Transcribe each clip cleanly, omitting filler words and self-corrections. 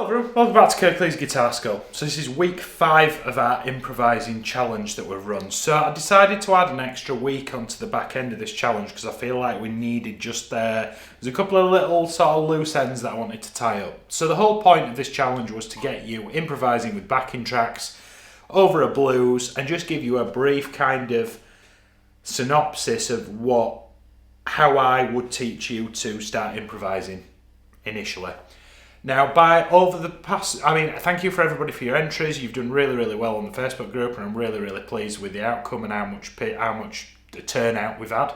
Hello everyone, welcome back to Kirklees Guitar School. So this is week 5 of our improvising challenge that we've run. So I decided to add an extra week onto the back end of this challenge because I feel like we needed there's a couple of little sort of loose ends that I wanted to tie up. So the whole point of this challenge was to get you improvising with backing tracks over a blues and just give you a brief kind of synopsis of how I would teach you to start improvising initially. Now, over the past, thank you for everybody for your entries. You've done really, really well on the Facebook group, and I'm really, really pleased with the outcome and how much turnout we've had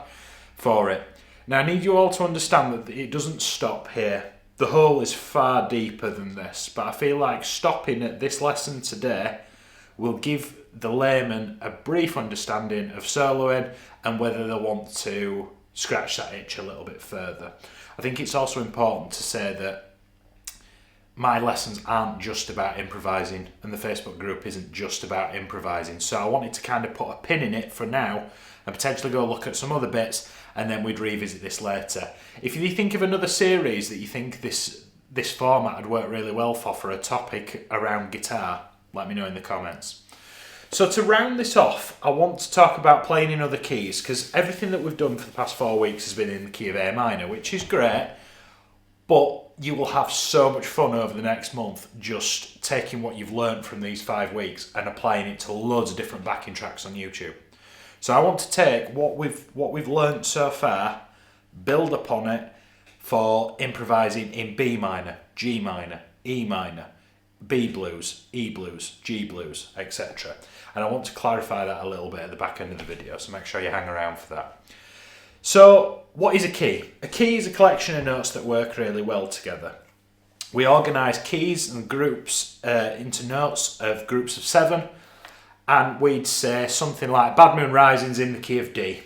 for it. Now, I need you all to understand that it doesn't stop here. The hole is far deeper than this, but I feel like stopping at this lesson today will give the layman a brief understanding of soloing and whether they want to scratch that itch a little bit further. I think it's also important to say that my lessons aren't just about improvising, and the Facebook group isn't just about improvising. So I wanted to kind of put a pin in it for now and potentially go look at some other bits, and then we'd revisit this later. If you think of another series that you think this format would work really well for a topic around guitar, let me know in the comments. So to round this off, I want to talk about playing in other keys, because everything that we've done for the past 4 weeks has been in the key of A minor, which is great, but you will have so much fun over the next month just taking what you've learned from these 5 weeks and applying it to loads of different backing tracks on YouTube. So I want to take what we've learned so far, build upon it for improvising in B minor, G minor, E minor, B blues, E blues, G blues, etc. And I want to clarify that a little bit at the back end of the video, so make sure you hang around for that. So, what is a key? A key is a collection of notes that work really well together. We organise keys and groups into notes of groups of 7, and we'd say something like Bad Moon Rising's in the key of D,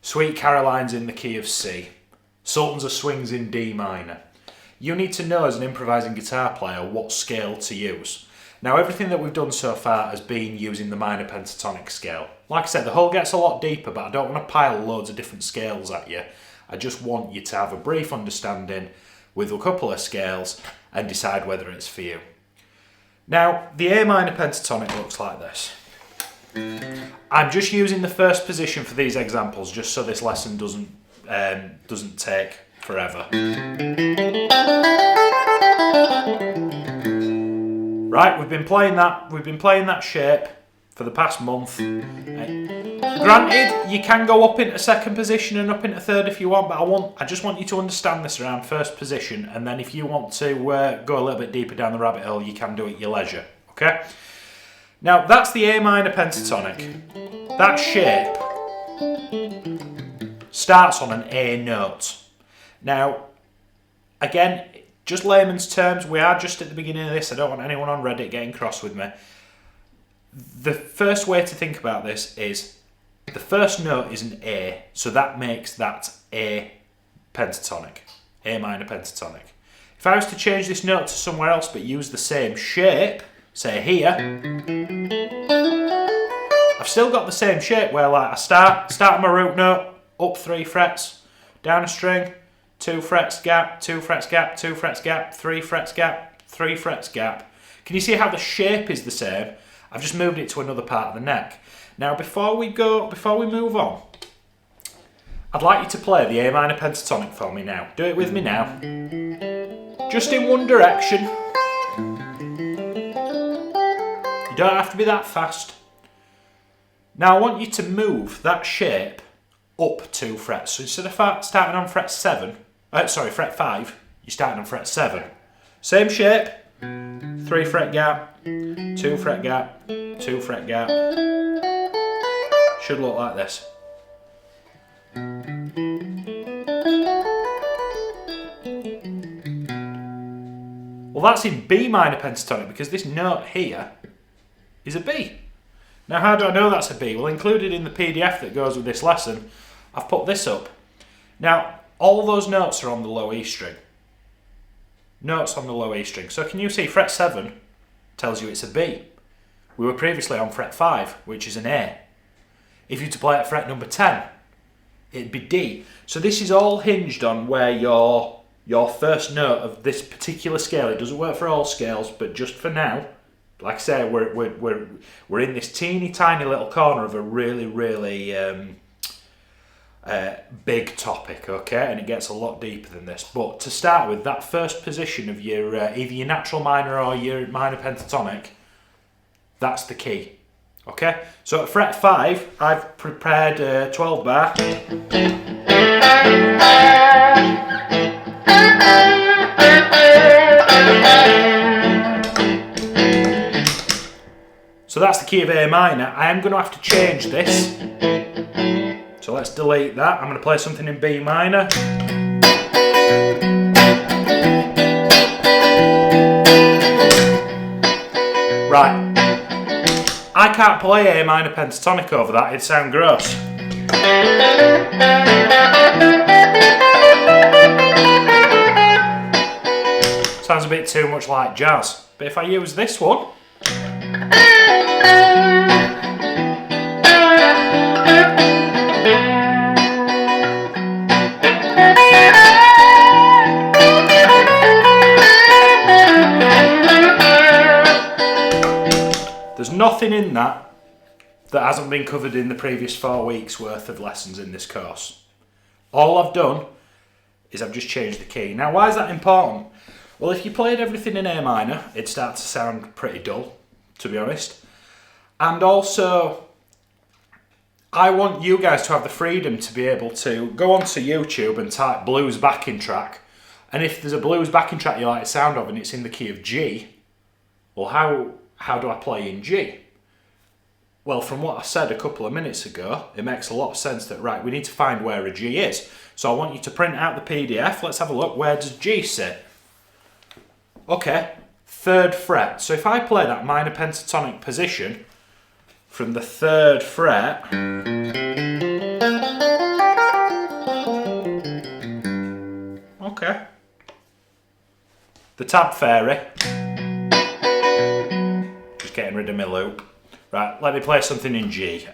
Sweet Caroline's in the key of C, Sultans of Swing's in D minor. You need to know as an improvising guitar player what scale to use. Now, everything that we've done so far has been using the minor pentatonic scale. Like I said, the hole gets a lot deeper, but I don't want to pile loads of different scales at you. I just want you to have a brief understanding with a couple of scales and decide whether it's for you. Now, the A minor pentatonic looks like this. I'm just using the first position for these examples just so this lesson doesn't take forever. Right, we've been playing that shape for the past month. Granted, you can go up into second position and up into third if you want, but I just want you to understand this around first position, and then if you want to go a little bit deeper down the rabbit hole, you can do it at your leisure, okay? Now, that's the A minor pentatonic. That shape starts on an A note. Now, again, just layman's terms, we are just at the beginning of this. I don't want anyone on Reddit getting cross with me. The first way to think about this is the first note is an A, so that makes that A pentatonic, A minor pentatonic. If I was to change this note to somewhere else but use the same shape, say here, I've still got the same shape where like I start on my root note, up 3 frets, down a string, 2 frets gap, 2 frets gap, 2 frets gap, 3 frets gap, 3 frets gap. Can you see how the shape is the same? I've just moved it to another part of the neck. Now before we move on, I'd like you to play the A minor pentatonic for me now. Do it with me now. Just in one direction. You don't have to be that fast. Now I want you to move that shape up 2 frets. So instead of starting on fret 5, you're starting on fret 7. Same shape, 3 fret gap, 2 fret gap, 2 fret gap. Should look like this. Well, that's in B minor pentatonic because this note here is a B. Now, how do I know that's a B? Well, included in the PDF that goes with this lesson, I've put this up. Now, all those notes are on the low E string. Notes on the low E string. So can you see fret 7 tells you it's a B. We were previously on fret 5, which is an A. If you were to play at fret number 10, it'd be D. So this is all hinged on where your your first note of this particular scale, it doesn't work for all scales, but just for now, like I say, we're in this teeny tiny little corner of a really, really big topic, okay, and it gets a lot deeper than this. But to start with, that first position of your either your natural minor or your minor pentatonic, that's the key, okay. So at fret 5, I've prepared a 12 bar. So that's the key of A minor. I am going to have to change this. So let's delete that. I'm going to play something in B minor. Right. I can't play A minor pentatonic over that, it'd sound gross. Sounds a bit too much like jazz. But if I use this one, there's nothing in that hasn't been covered in the previous 4 weeks worth of lessons in this course. All I've done is I've just changed the key. Now, why is that important? Well, if you played everything in A minor, it'd start to sound pretty dull, to be honest. And also, I want you guys to have the freedom to be able to go onto YouTube and type blues backing track. And if there's a blues backing track you like the sound of and it's in the key of G, well, how do I play in G? Well, from what I said a couple of minutes ago, it makes a lot of sense that, right, we need to find where a G is. So I want you to print out the PDF. Let's have a look. Where does G sit? Okay, 3rd fret. So if I play that minor pentatonic position from the 3rd fret, okay, the tab fairy, just getting rid of my loop. Right, let me play something in G.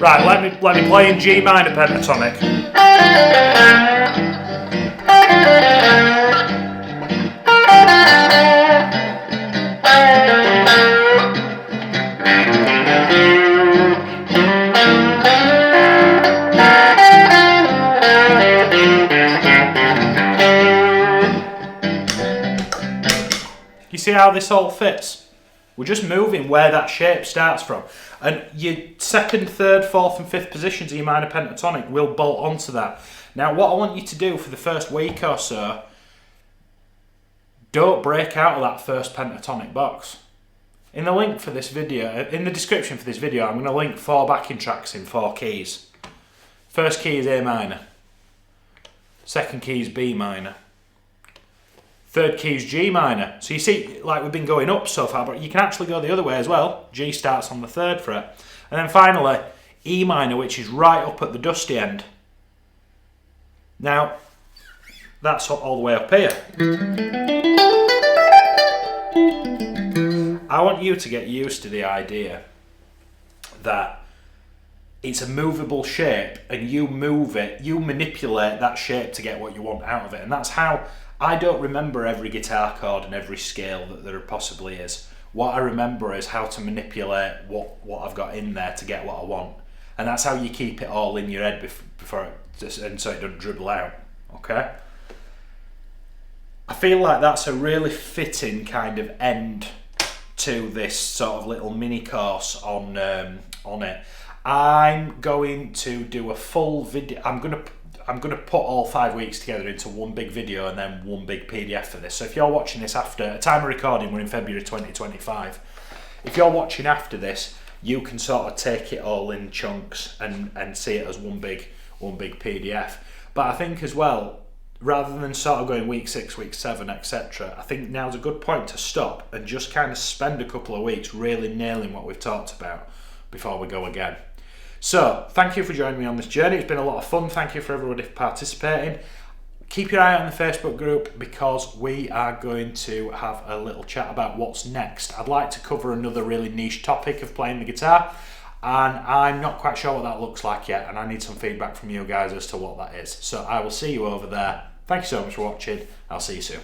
Right, let me play in G minor pentatonic. You see how this all fits? We're just moving where that shape starts from. And your 2nd, 3rd, 4th and 5th positions of your minor pentatonic will bolt onto that. Now what I want you to do for the first week or so, don't break out of that first pentatonic box. In the link for this video, in the description for this video, I'm going to link 4 backing tracks in 4 keys. First key is A minor. 2nd key is B minor. 3rd key is G minor. So you see, like we've been going up so far, but you can actually go the other way as well. G starts on the 3rd fret. And then finally, E minor, which is right up at the dusty end. Now, that's all the way up here. I want you to get used to the idea that it's a movable shape and you move it, you manipulate that shape to get what you want out of it. And that's how I don't remember every guitar chord and every scale that there possibly is. What I remember is how to manipulate what I've got in there to get what I want. And that's how you keep it all in your head before and so it doesn't dribble out, okay? I feel like that's a really fitting kind of end to this sort of little mini course on it. I'm going to do a full video. I'm going to put all 5 weeks together into one big video and then one big PDF for this. So if you're watching this after, at time of recording, we're in February 2025. If you're watching after this, you can sort of take it all in chunks and see it as one big PDF. But I think as well, rather than sort of going week 6, week 7, etc., I think now's a good point to stop and just kind of spend a couple of weeks really nailing what we've talked about before we go again. So, thank you for joining me on this journey. It's been a lot of fun. Thank you for everybody for participating. Keep your eye out on the Facebook group because we are going to have a little chat about what's next. I'd like to cover another really niche topic of playing the guitar, and I'm not quite sure what that looks like yet, and I need some feedback from you guys as to what that is. So I will see you over there. Thank you so much for watching. I'll see you soon.